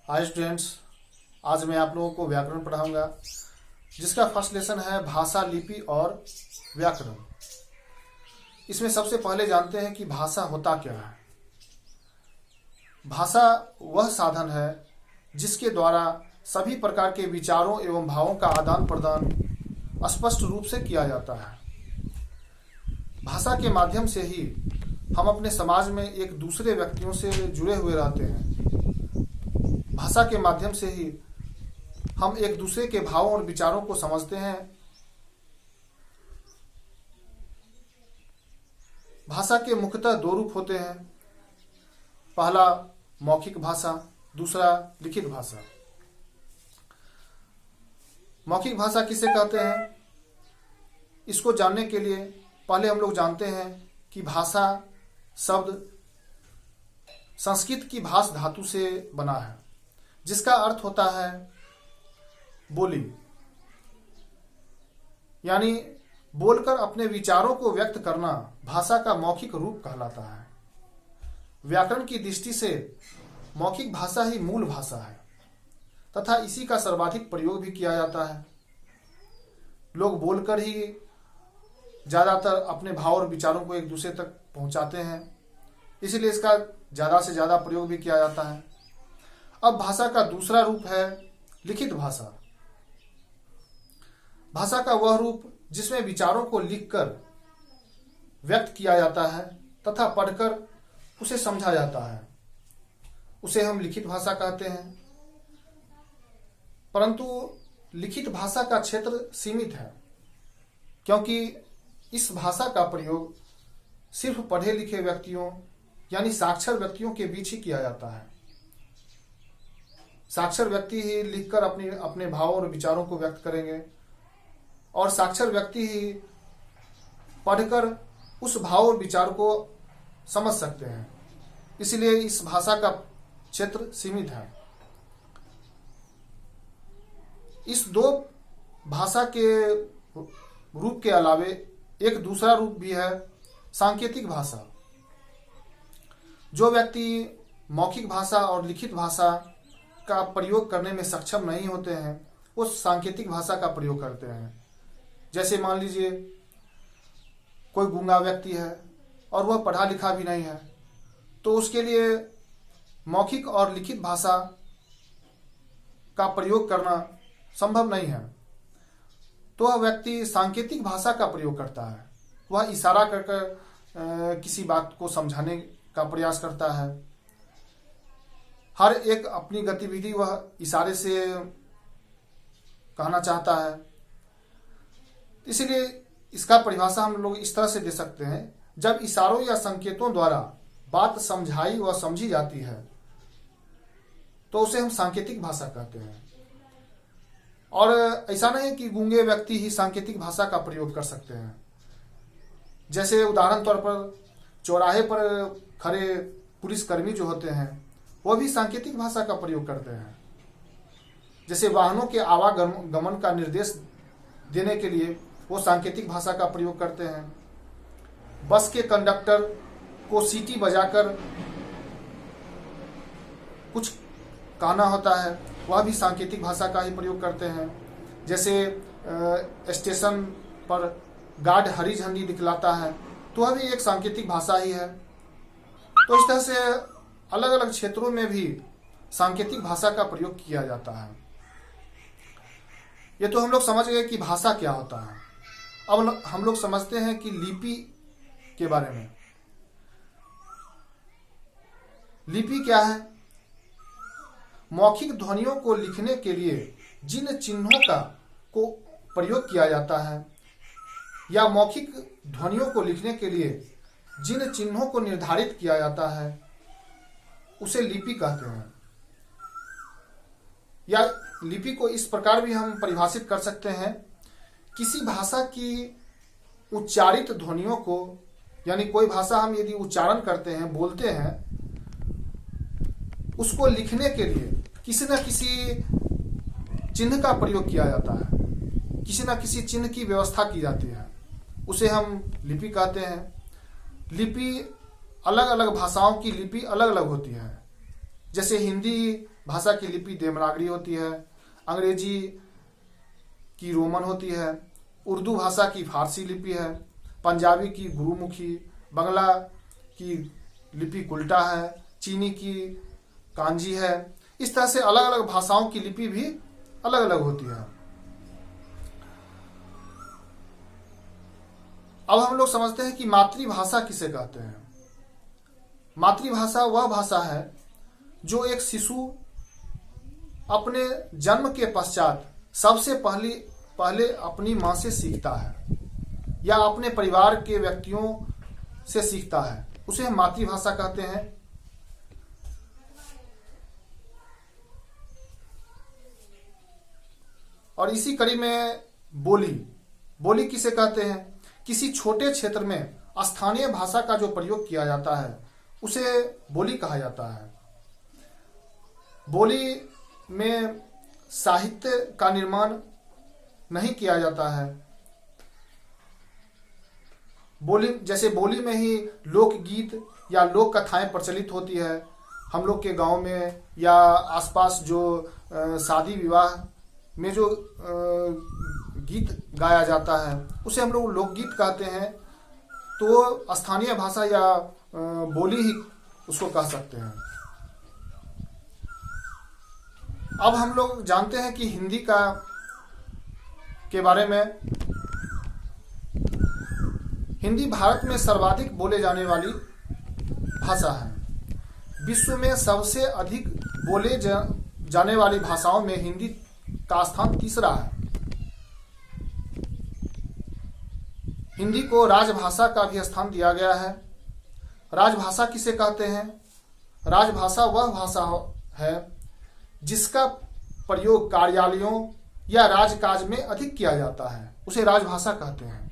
Hi students, आज मैं आप लोगों को व्याकरण पढ़ाऊंगा जिसका फर्स्ट लेसन है भाषा, लिपि और व्याकरण। इसमें सबसे पहले जानते हैं कि भाषा होता क्या है। भाषा वह साधन है जिसके द्वारा सभी प्रकार के विचारों एवं भावों का आदान प्रदान स्पष्ट रूप से किया जाता है। भाषा के माध्यम से ही हम अपने समाज में एक दूसरे व्यक्तियों से जुड़े हुए रहते हैं। भाषा के माध्यम से ही हम एक दूसरे के भावों और विचारों को समझते हैं। भाषा के मुख्यतः दो रूप होते हैं, पहला मौखिक भाषा, दूसरा लिखित भाषा। मौखिक भाषा किसे कहते हैं, इसको जानने के लिए पहले हम लोग जानते हैं कि भाषा शब्द संस्कृत की भाष धातु से बना है, जिसका अर्थ होता है बोली, यानी बोलकर अपने विचारों को व्यक्त करना भाषा का मौखिक रूप कहलाता है। व्याकरण की दृष्टि से मौखिक भाषा ही मूल भाषा है तथा इसी का सर्वाधिक प्रयोग भी किया जाता है। लोग बोलकर ही ज्यादातर अपने भाव और विचारों को एक दूसरे तक पहुंचाते हैं, इसलिए इसका ज्यादा से ज्यादा प्रयोग भी किया जाता है। अब भाषा का दूसरा रूप है लिखित भाषा। भाषा का वह रूप जिसमें विचारों को लिखकर व्यक्त किया जाता है तथा पढ़कर उसे समझा जाता है, उसे हम लिखित भाषा कहते हैं। परंतु लिखित भाषा का क्षेत्र सीमित है, क्योंकि इस भाषा का प्रयोग सिर्फ पढ़े लिखे व्यक्तियों यानी साक्षर व्यक्तियों के बीच ही किया जाता है। साक्षर व्यक्ति ही लिखकर अपने भावों और विचारों को व्यक्त करेंगे और साक्षर व्यक्ति ही पढ़कर उस भाव और विचार को समझ सकते हैं। इसलिए इस भाषा का क्षेत्र सीमित है। इस दो भाषा के रूप के अलावे एक दूसरा रूप भी है सांकेतिक भाषा। जो व्यक्ति मौखिक भाषा और लिखित भाषा का प्रयोग करने में सक्षम नहीं होते हैं, वो सांकेतिक भाषा का प्रयोग करते हैं। जैसे मान लीजिए कोई गूंगा व्यक्ति है और वह पढ़ा लिखा भी नहीं है, तो उसके लिए मौखिक और लिखित भाषा का प्रयोग करना संभव नहीं है, तो वह व्यक्ति सांकेतिक भाषा का प्रयोग करता है। वह इशारा कर किसी बात को समझाने का प्रयास करता है। हर एक अपनी गतिविधि वह इशारे से कहना चाहता है। इसलिए इसका परिभाषा हम लोग इस तरह से दे सकते हैं, जब इशारों या संकेतों द्वारा बात समझाई व समझी जाती है तो उसे हम सांकेतिक भाषा कहते हैं। और ऐसा नहीं कि गूंगे व्यक्ति ही सांकेतिक भाषा का प्रयोग कर सकते हैं। जैसे उदाहरण तौर पर चौराहे पर खड़े पुलिसकर्मी जो होते हैं, वो भी सांकेतिक भाषा का प्रयोग करते हैं। जैसे वाहनों के आवागमन का निर्देश देने के लिए वो सांकेतिक भाषा का प्रयोग करते हैं। बस के कंडक्टर को सीटी बजाकर कुछ कहना होता है, वह भी सांकेतिक भाषा का ही प्रयोग करते हैं। जैसे स्टेशन पर गार्ड हरी झंडी दिखलाता है, तो वह भी एक सांकेतिक भाषा ही है। तो इस तरह से अलग अलग क्षेत्रों में भी सांकेतिक भाषा का प्रयोग किया जाता है। ये तो हम लोग समझ गए कि भाषा क्या होता है। अब हम लोग समझते हैं कि लिपि के बारे में। लिपि क्या है? मौखिक ध्वनियों को लिखने के लिए जिन चिन्हों को प्रयोग किया जाता है या मौखिक ध्वनियों को लिखने के लिए जिन चिन्हों को निर्धारित किया जाता है, उसे लिपि कहते हैं। या लिपि को इस प्रकार भी हम परिभाषित कर सकते हैं, किसी भाषा की उच्चारित ध्वनियों को, यानी कोई भाषा हम यदि उच्चारण करते हैं, बोलते हैं, उसको लिखने के लिए किसी न किसी चिन्ह का प्रयोग किया जाता है, किसी न किसी चिन्ह की व्यवस्था की जाती है, उसे हम लिपि कहते हैं। लिपि अलग अलग भाषाओं की लिपि अलग अलग होती है। जैसे हिंदी भाषा की लिपि देवनागरी होती है, अंग्रेजी की रोमन होती है, उर्दू भाषा की फारसी लिपि है, पंजाबी की गुरुमुखी, बंगला की लिपि कुल्टा है, चीनी की कांजी है। इस तरह से अलग अलग भाषाओं की लिपि भी अलग अलग होती है। अब हम लोग समझते हैं कि मातृभाषा किसे कहते हैं। मातृभाषा वह भाषा है जो एक शिशु अपने जन्म के पश्चात सबसे पहले अपनी माँ से सीखता है या अपने परिवार के व्यक्तियों से सीखता है, उसे हम मातृभाषा कहते हैं। और इसी कड़ी में बोली किसे कहते हैं? किसी छोटे क्षेत्र में स्थानीय भाषा का जो प्रयोग किया जाता है उसे बोली कहा जाता है। बोली में साहित्य का निर्माण नहीं किया जाता है। बोली में ही लोकगीत या लोक कथाएं प्रचलित होती है। हम लोग के गांव में या आसपास जो शादी विवाह में जो गीत गाया जाता है उसे हम लोग लोकगीत कहते हैं। तो स्थानीय भाषा या बोली ही उसको कह सकते हैं। अब हम लोग जानते हैं कि हिंदी के बारे में। हिंदी भारत में सर्वाधिक बोले जाने वाली भाषा है। विश्व में सबसे अधिक बोले जाने वाली भाषाओं में हिंदी का स्थान तीसरा है। हिंदी को राजभाषा का भी स्थान दिया गया है। राजभाषा किसे कहते हैं? राजभाषा वह भाषा है जिसका प्रयोग कार्यालयों या राजकाज में अधिक किया जाता है, उसे राजभाषा कहते हैं।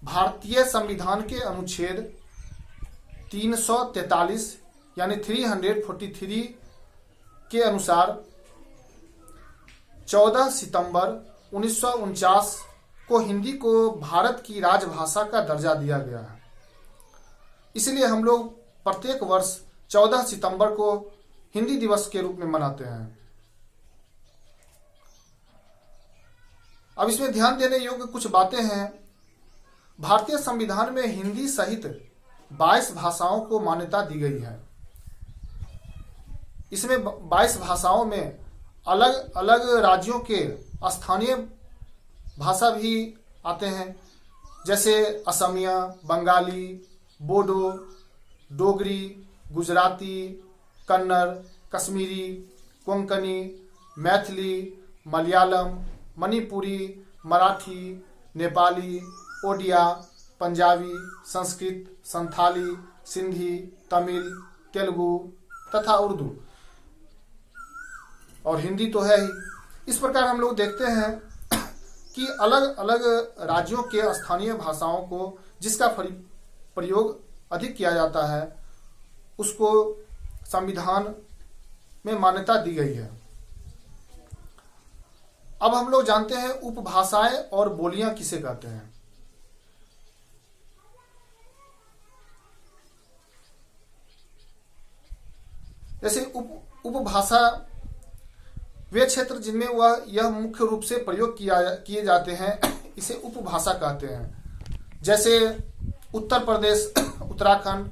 भारतीय संविधान के अनुच्छेद 343 यानी 343 के अनुसार 14 सितंबर 1949 को हिंदी को भारत की राजभाषा का दर्जा दिया गया है। इसलिए हम लोग प्रत्येक वर्ष 14 सितंबर को हिंदी दिवस के रूप में मनाते हैं। अब इसमें ध्यान देने योग्य कुछ बातें हैं। भारतीय संविधान में हिंदी सहित 22 भाषाओं को मान्यता दी गई है। इसमें 22 भाषाओं में अलग अलग राज्यों के स्थानीय भाषा भी आते हैं, जैसे असमिया, बंगाली, बोडो, डोगरी, गुजराती, कन्नड़, कश्मीरी, कोंकणी, मैथिली, मलयालम, मणिपुरी, मराठी, नेपाली, ओडिया, पंजाबी, संस्कृत, संथाली, सिंधी, तमिल, तेलुगु तथा उर्दू, और हिंदी तो है ही। इस प्रकार हम लोग देखते हैं कि अलग अलग राज्यों के स्थानीय भाषाओं को जिसका प्रयोग अधिक किया जाता है उसको संविधान में मान्यता दी गई है। अब हम लोग जानते हैं उपभाषाएं और बोलियां किसे कहते हैं। जैसे उपभाषा वे क्षेत्र जिनमें यह मुख्य रूप से प्रयोग किए जाते हैं, इसे उपभाषा कहते हैं। जैसे उत्तर प्रदेश, उत्तराखंड,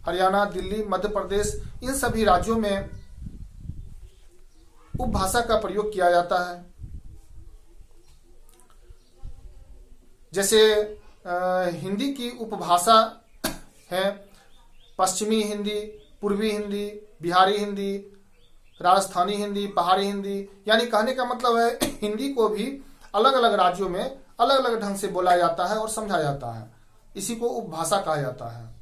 हरियाणा, दिल्ली, मध्य प्रदेश, इन सभी राज्यों में उपभाषा का प्रयोग किया जाता है। जैसे हिंदी की उपभाषा है पश्चिमी हिंदी, पूर्वी हिंदी, बिहारी हिंदी, राजस्थानी हिंदी, पहाड़ी हिंदी। यानी कहने का मतलब है हिंदी को भी अलग अलग राज्यों में अलग अलग ढंग से बोला जाता है और समझा जाता है। इसी को उपभाषा कहा जाता है।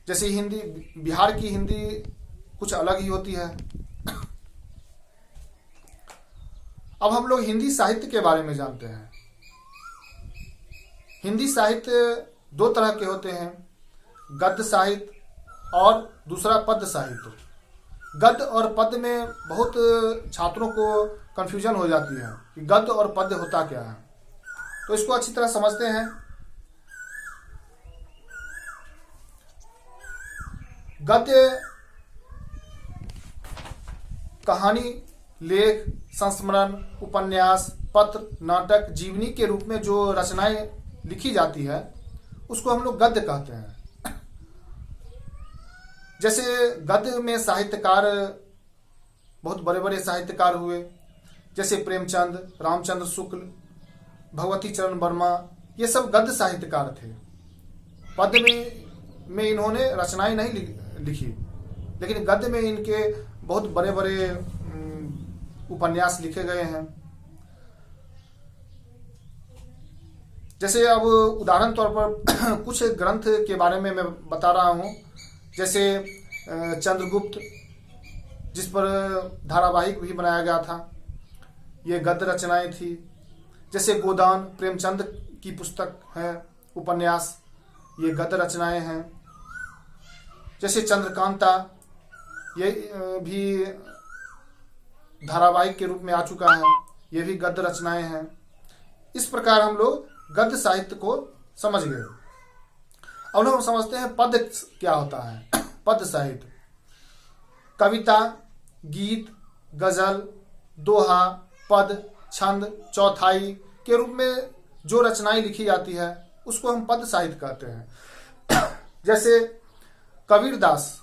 जैसे हिंदी, बिहार की हिंदी कुछ अलग ही होती है। अब हम लोग हिंदी साहित्य के बारे में जानते हैं। हिंदी साहित्य दो तरह के होते हैं, गद्य साहित्य और दूसरा पद्य साहित्य। गद्य और पद्य में बहुत छात्रों को कंफ्यूजन हो जाती है कि गद्य और पद्य होता क्या है, तो इसको अच्छी तरह समझते हैं। गद्य कहानी, लेख, संस्मरण, उपन्यास, पत्र, नाटक, जीवनी के रूप में जो रचनाएं लिखी जाती है उसको हम लोग गद्य कहते हैं। जैसे गद्य में साहित्यकार बहुत बड़े बड़े साहित्यकार हुए, जैसे प्रेमचंद, रामचंद्र शुक्ल, भगवती चरण वर्मा, ये सब गद्य साहित्यकार थे। पद्य में इन्होंने रचनाएं नहीं लिखी, लेकिन गद्य में इनके बहुत बड़े बड़े उपन्यास लिखे गए हैं। जैसे अब उदाहरण तौर पर कुछ ग्रंथ के बारे में मैं बता रहा हूं, जैसे चंद्रगुप्त, जिस पर धारावाहिक भी बनाया गया था, ये गद्य रचनाएं थी। जैसे गोदान, प्रेमचंद की पुस्तक है, उपन्यास, ये गद्य रचनाएं हैं। जैसे चंद्रकांता, ये भी धारावाहिक के रूप में आ चुका है, ये भी गद्य रचनाएं हैं। इस प्रकार हम लोग गद्य साहित्य को समझ गए। अब हम समझते हैं पद्य क्या होता है। पद्य साहित्य कविता, गीत, गजल, दोहा, पद, छंद, चौथाई के रूप में जो रचनाएं लिखी जाती है उसको हम पद्य साहित्य कहते हैं। जैसे कबीरदास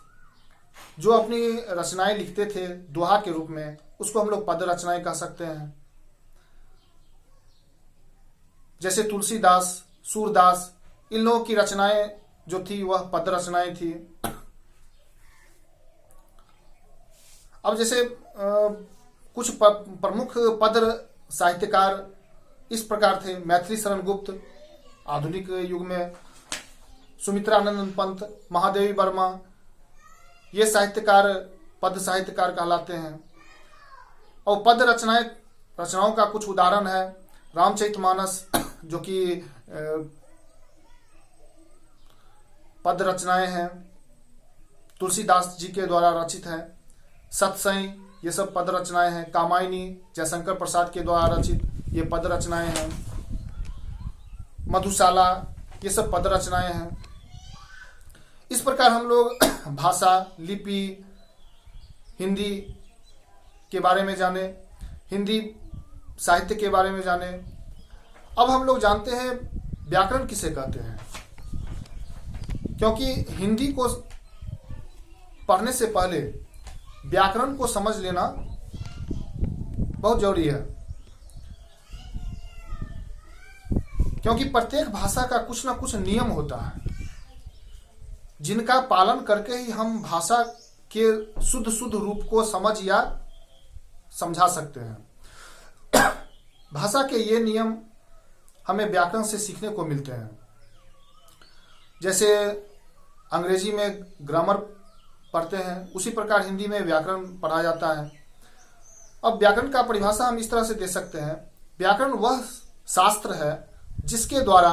जो अपनी रचनाएं लिखते थे दोहा के रूप में, उसको हम लोग पद्य रचनाएं कह सकते हैं। जैसे तुलसीदास, सूरदास, इन लोगों की रचनाएं जो थी वह पद्य रचनाएं थी। अब जैसे कुछ प्रमुख पद्य साहित्यकार इस प्रकार थे। मैथिली शरण गुप्त, आधुनिक युग में सुमित्रानंद पंत, महादेवी वर्मा, ये साहित्यकार पद्य साहित्यकार कहलाते हैं। और पद्य रचनाओं का कुछ उदाहरण है रामचरितमानस, जो कि पद्य रचनाएं हैं, तुलसीदास जी के द्वारा रचित है। सतसई, ये सब पद्य रचनाएं हैं। कामायनी, जयशंकर प्रसाद के द्वारा रचित, ये पद्य रचनाएं हैं। मधुशाला, ये सब पद्य रचनाएं हैं। इस प्रकार हम लोग भाषा, लिपि, हिंदी के बारे में जाने, हिंदी साहित्य के बारे में जाने। अब हम लोग जानते हैं व्याकरण किसे कहते हैं, क्योंकि हिंदी को पढ़ने से पहले व्याकरण को समझ लेना बहुत जरूरी है, क्योंकि प्रत्येक भाषा का कुछ ना कुछ नियम होता है जिनका पालन करके ही हम भाषा के शुद्ध रूप को समझ या समझा सकते हैं। भाषा के ये नियम हमें व्याकरण से सीखने को मिलते हैं। जैसे अंग्रेजी में ग्रामर पढ़ते हैं, उसी प्रकार हिंदी में व्याकरण पढ़ा जाता है। अब व्याकरण का परिभाषा हम इस तरह से दे सकते हैं, व्याकरण वह शास्त्र है जिसके द्वारा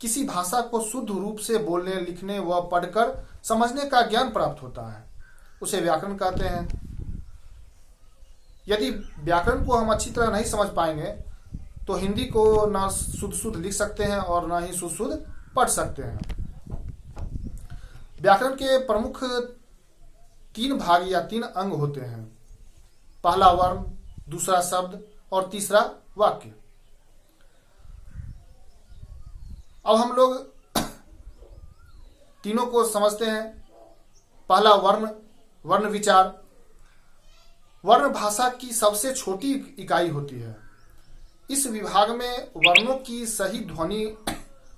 किसी भाषा को शुद्ध रूप से बोलने, लिखने व पढ़कर समझने का ज्ञान प्राप्त होता है, उसे व्याकरण कहते हैं। यदि व्याकरण को हम अच्छी तरह नहीं समझ पाएंगे तो हिंदी को ना शुद्ध लिख सकते हैं और ना ही शुद्ध पढ़ सकते हैं। व्याकरण के प्रमुख 3 भाग या 3 अंग होते हैं। पहला वर्ण, दूसरा शब्द और तीसरा वाक्य। अब हम लोग तीनों को समझते हैं। पहला वर्ण विचार। वर्ण भाषा की सबसे छोटी इकाई होती है। इस विभाग में वर्णों की सही ध्वनि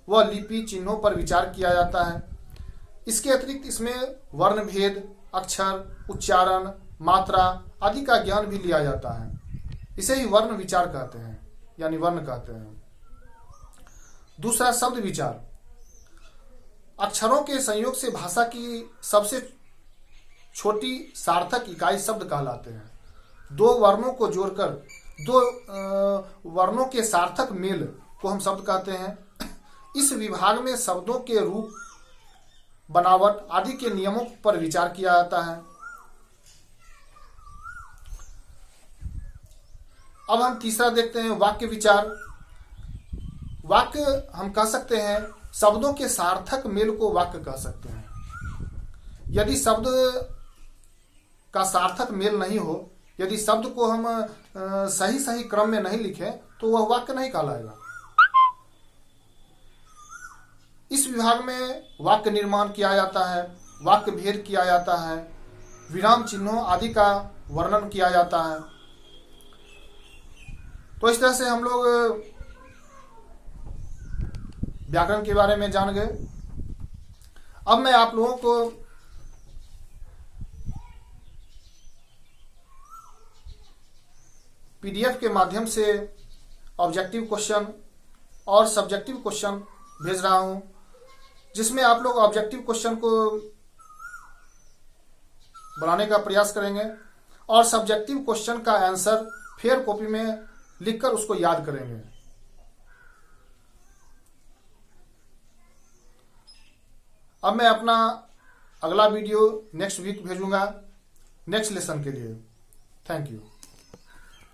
व लिपि चिन्हों पर विचार किया जाता है। इसके अतिरिक्त इसमें वर्ण भेद, अक्षर, उच्चारण, मात्रा आदि का ज्ञान भी लिया जाता है। इसे ही वर्ण विचार कहते हैं, यानी वर्ण कहते हैं। दूसरा शब्द विचार। अक्षरों के संयोग से भाषा की सबसे छोटी सार्थक इकाई शब्द कहलाते हैं। 2 वर्णों को जोड़कर 2 वर्णों के सार्थक मेल को हम शब्द कहते हैं। इस विभाग में शब्दों के रूप, बनावट आदि के नियमों पर विचार किया जाता है। अब हम तीसरा देखते हैं वाक्य विचार। वाक्य हम कह सकते हैं शब्दों के सार्थक मेल को वाक्य कह सकते हैं। यदि शब्द का सार्थक मेल नहीं हो, यदि शब्द को हम सही सही क्रम में नहीं लिखें तो वह वाक्य नहीं कहलाएगा। इस विभाग में वाक्य निर्माण किया जाता है, वाक्य भेद किया जाता है, विराम चिन्हों आदि का वर्णन किया जाता है। तो इस तरह से हम लोग व्याकरण के बारे में जान गए। अब मैं आप लोगों को पीडीएफ के माध्यम से ऑब्जेक्टिव क्वेश्चन और सब्जेक्टिव क्वेश्चन भेज रहा हूं, जिसमें आप लोग ऑब्जेक्टिव क्वेश्चन को बनाने का प्रयास करेंगे और सब्जेक्टिव क्वेश्चन का आंसर फेयर कॉपी में लिखकर उसको याद करेंगे। अब मैं अपना अगला वीडियो नेक्स्ट वीक भेजूंगा नेक्स्ट लेसन के लिए। Thank you.